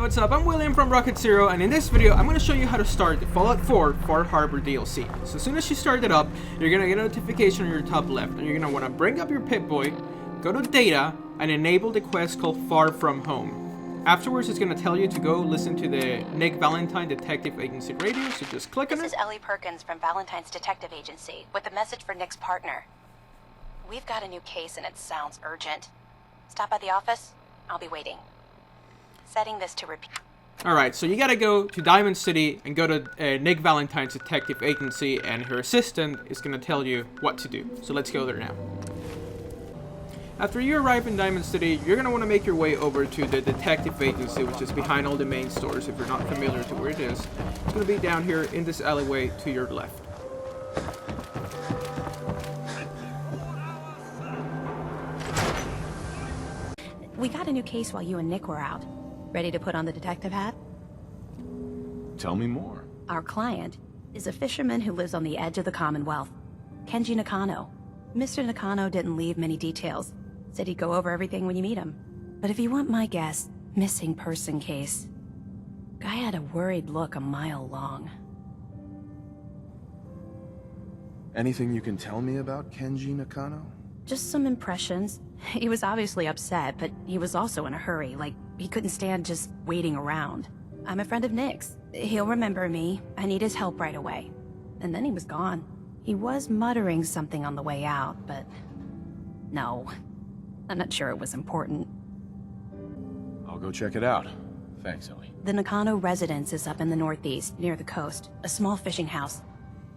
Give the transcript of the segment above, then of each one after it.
what's up? I'm William from Rocket Zero, and in this video, I'm going to show you how to start the Fallout 4 Far Harbor DLC. So as soon as you start it up, you're going to get a notification on your top left, and you're going to want to bring up your Pip-Boy, go to Data, and enable the quest called Far From Home. Afterwards, it's going to tell you to go listen to the Nick Valentine Detective Agency radio, so just click on it. This is Ellie Perkins from Valentine's Detective Agency with a message for Nick's partner. We've got a new case and it sounds urgent. Stop by the office. I'll be waiting. Setting this to repeat. Alright, so you gotta go to Diamond City and go to Nick Valentine's Detective Agency, and her assistant is gonna tell you what to do. So let's go there now. After you arrive in Diamond City, you're gonna want to make your way over to the Detective Agency, which is behind all the main stores if you're not familiar to where it is. It's gonna be down here in this alleyway to your left. We got a new case while you and Nick were out. Ready to put on the detective hat? Tell me more. Our client is a fisherman who lives on the edge of the Commonwealth. Kenji Nakano. Mr. Nakano didn't leave many details. Said he'd go over everything when you meet him. But if you want my guess, missing person case. Guy had a worried look a mile long. Anything you can tell me about Kenji Nakano? Just some impressions. He was obviously upset, but he was also in a hurry, like he couldn't stand just waiting around. I'm a friend of Nick's. He'll remember me. I need his help right away. And then he was gone. He was muttering something on the way out, but no. I'm not sure it was important. I'll go check it out. Thanks, Ellie. The Nakano residence is up in the northeast, near the coast. A small fishing house.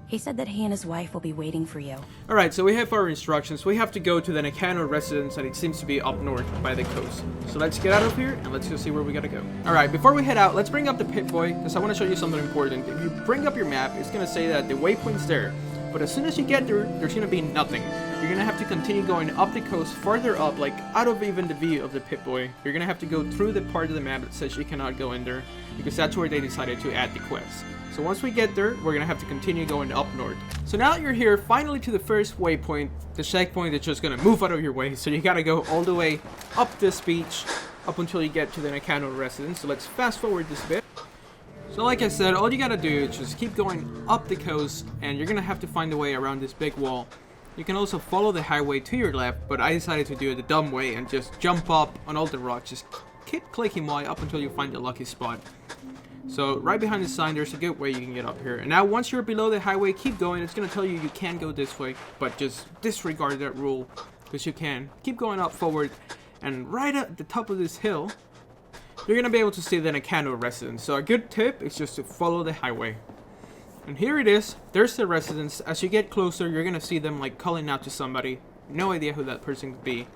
He said that he and his wife will be waiting for you. Alright, so we have our instructions. We have to go to the Nakano residence, and it seems to be up north by the coast. So let's get out of here, and let's go see where we gotta go. Alright, before we head out, let's bring up the Pip-Boy, because I want to show you something important. If you bring up your map, it's gonna say that the waypoint's there. But as soon as you get there, there's gonna be nothing. You're gonna have to continue going up the coast, farther up, like out of even the view of the Pip-Boy. You're gonna have to go through the part of the map that says you cannot go in there, because that's where they decided to add the quest. So once we get there, we're gonna have to continue going up north. So now that you're here, finally to the first waypoint, the checkpoint is just gonna move out of your way. So you gotta go all the way up this beach, up until you get to the Nakano residence. So let's fast forward this bit. So like I said, all you gotta do is just keep going up the coast, and you're gonna have to find a way around this big wall. You can also follow the highway to your left, but I decided to do it the dumb way and just jump up on all the rocks. Just keep clicking Y up until you find the lucky spot. So right behind the sign, there's a good way you can get up here. And now once you're below the highway, keep going. It's gonna tell you you can go this way, but just disregard that rule, because you can. Keep going up forward, and right at the top of this hill, you're gonna be able to see the Nakano residence. So a good tip is just to follow the highway. And here it is. There's the residence. As you get closer, you're gonna see them like calling out to somebody. No idea who that person could be.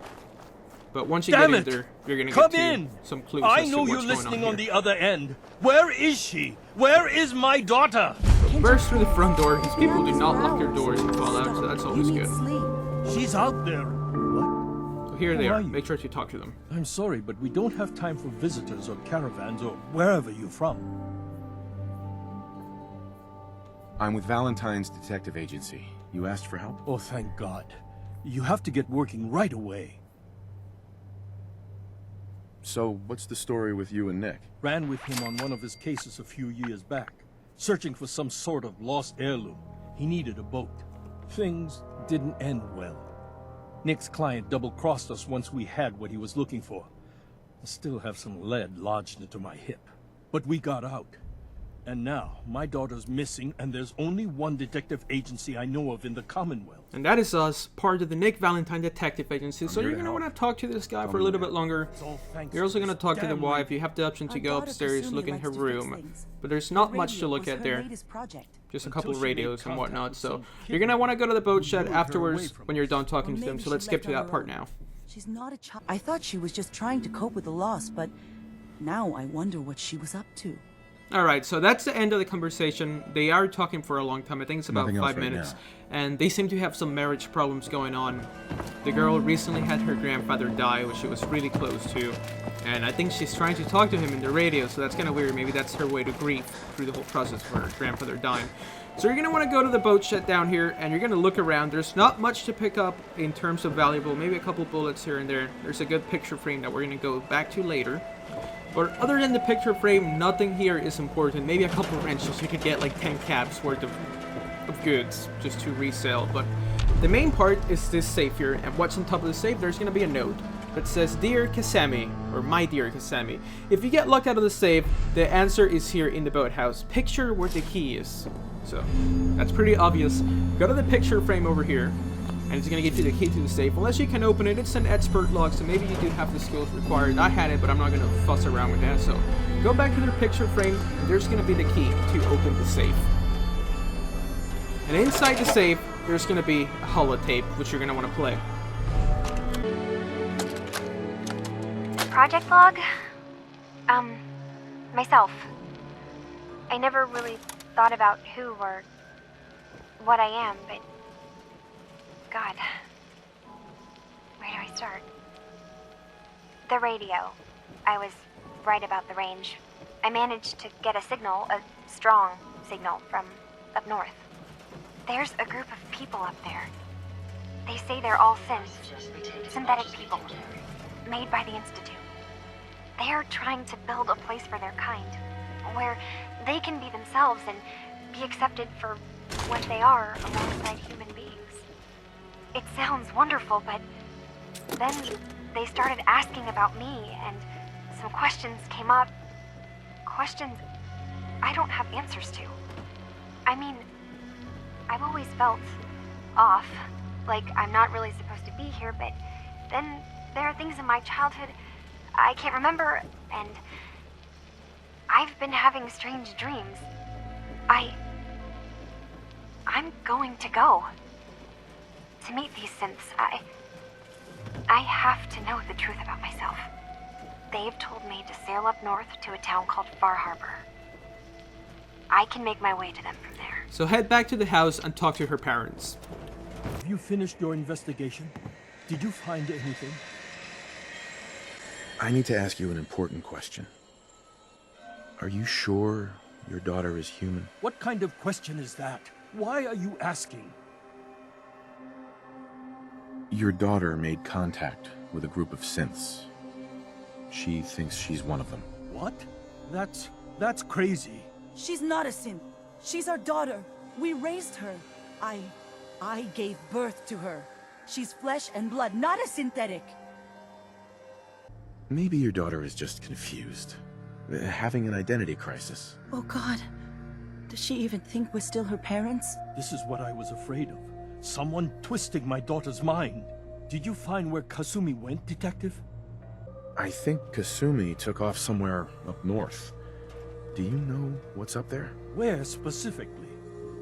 But once you get in there, you're gonna get to some clues. I know you're listening on the other end. Where is she? Where is my daughter? So burst through the front door. These people do not lock their doors in Fallout, so that's always good. She's out there. What? So here they are. Make sure to talk to them. I'm sorry, but we don't have time for visitors or caravans or wherever you're from. I'm with Valentine's Detective Agency. You asked for help? Oh, thank God. You have to get working right away. So, what's the story with you and Nick? Ran with him on one of his cases a few years back, searching for some sort of lost heirloom. He needed a boat. Things didn't end well. Nick's client double-crossed us once we had what he was looking for. I still have some lead lodged into my hip. But we got out. And now, my daughter's missing, and there's only one detective agency I know of in the Commonwealth. And that is us, part of the Nick Valentine Detective Agency. So you're going to want to talk to this guy for a little bit longer. You're also going to talk to the wife. You have the option to go upstairs, look in her room. But there's not much to look at there. Just a couple of radios and whatnot. So you're going to want to go to the boat shed afterwards when you're done talking to them. So let's skip to that part now. She's not a child. I thought she was just trying to cope with the loss, but now I wonder what she was up to. Alright, so that's the end of the conversation. They are talking for a long time. I think it's about 5 minutes. And they seem to have some marriage problems going on. The girl recently had her grandfather die, which she was really close to. And I think she's trying to talk to him in the radio, so that's kind of weird. Maybe that's her way to grieve through the whole process for her grandfather dying. So you're going to want to go to the boat shed down here, and you're going to look around. There's not much to pick up in terms of valuable, maybe a couple bullets here and there. There's a good picture frame that we're going to go back to later. But other than the picture frame, nothing here is important. Maybe a couple wrenches. You could get like 10 caps worth of goods just to resell. But the main part is this safe here, and what's on top of the safe, there's going to be a note that says, Dear Kasami, or My Dear Kasami. If you get locked out of the safe, the answer is here in the boathouse. Picture where the key is. So, that's pretty obvious. Go to the picture frame over here, and it's going to give you the key to the safe. Unless you can open it, it's an expert lock, so maybe you do have the skills required. I had it, but I'm not going to fuss around with that. So, go back to the picture frame, and there's going to be the key to open the safe. And inside the safe, there's going to be a holotape, which you're going to want to play. Project log? Myself. I never really thought about who or what I am, but... God. Where do I start? The radio. I was right about the range. I managed to get a signal, a strong signal, from up north. There's a group of people up there. They say they're all synthetic people, made by the Institute. They're trying to build a place for their kind, where they can be themselves and be accepted for what they are alongside human beings. It sounds wonderful, but then they started asking about me, and some questions came up. Questions I don't have answers to. I mean, I've always felt off, like I'm not really supposed to be here, but then there are things in my childhood I can't remember, and I've been having strange dreams. I'm going to go to meet these synths. I have to know the truth about myself. They've told me to sail up north to a town called Far Harbor. I can make my way to them from there. So head back to the house and talk to her parents. Have you finished your investigation? Did you find anything? I need to ask you an important question. Are you sure your daughter is human? What kind of question is that? Why are you asking? Your daughter made contact with a group of synths. She thinks she's one of them. What? That's crazy. She's not a synth. She's our daughter. We raised her. I gave birth to her. She's flesh and blood, not a synthetic. Maybe your daughter is just confused. Having an identity crisis. Oh God. Does she even think we're still her parents? This is what I was afraid of. Someone twisting my daughter's mind. Did you find where Kasumi went, Detective? I think Kasumi took off somewhere up north. Do you know what's up there? Where specifically?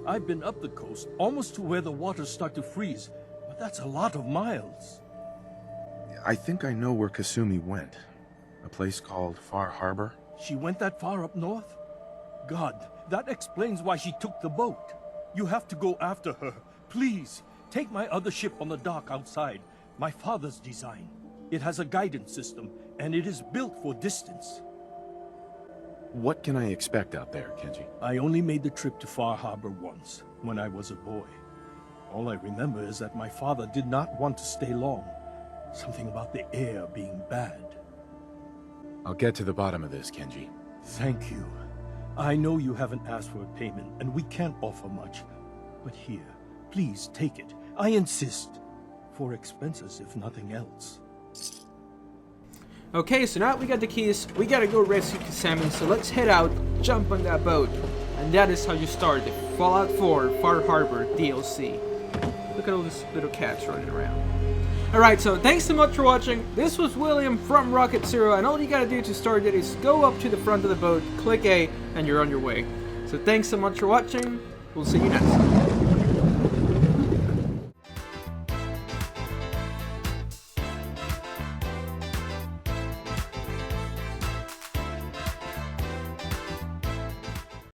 I've been up the coast, almost to where the waters start to freeze, but that's a lot of miles. I think I know where Kasumi went. A place called Far Harbor. She went that far up north? God, that explains why she took the boat. You have to go after her. Please, take my other ship on the dock outside. My father's design. It has a guidance system, and it is built for distance. What can I expect out there, Kenji? I only made the trip to Far Harbor once, when I was a boy. All I remember is that my father did not want to stay long. Something about the air being bad. I'll get to the bottom of this, Kenji. Thank you. I know you haven't asked for a payment, and we can't offer much. But here, please take it. I insist. For expenses, if nothing else. Okay, so now we got the keys. We gotta go rescue Kasami, so let's head out, jump on that boat. And that is how you start the Fallout 4 Far Harbor DLC. Look at all these little cats running around. Alright, so thanks so much for watching. This was William from Rocket Zero, and all you gotta do to start it is go up to the front of the boat, click A, and you're on your way. So thanks so much for watching. We'll see you next time.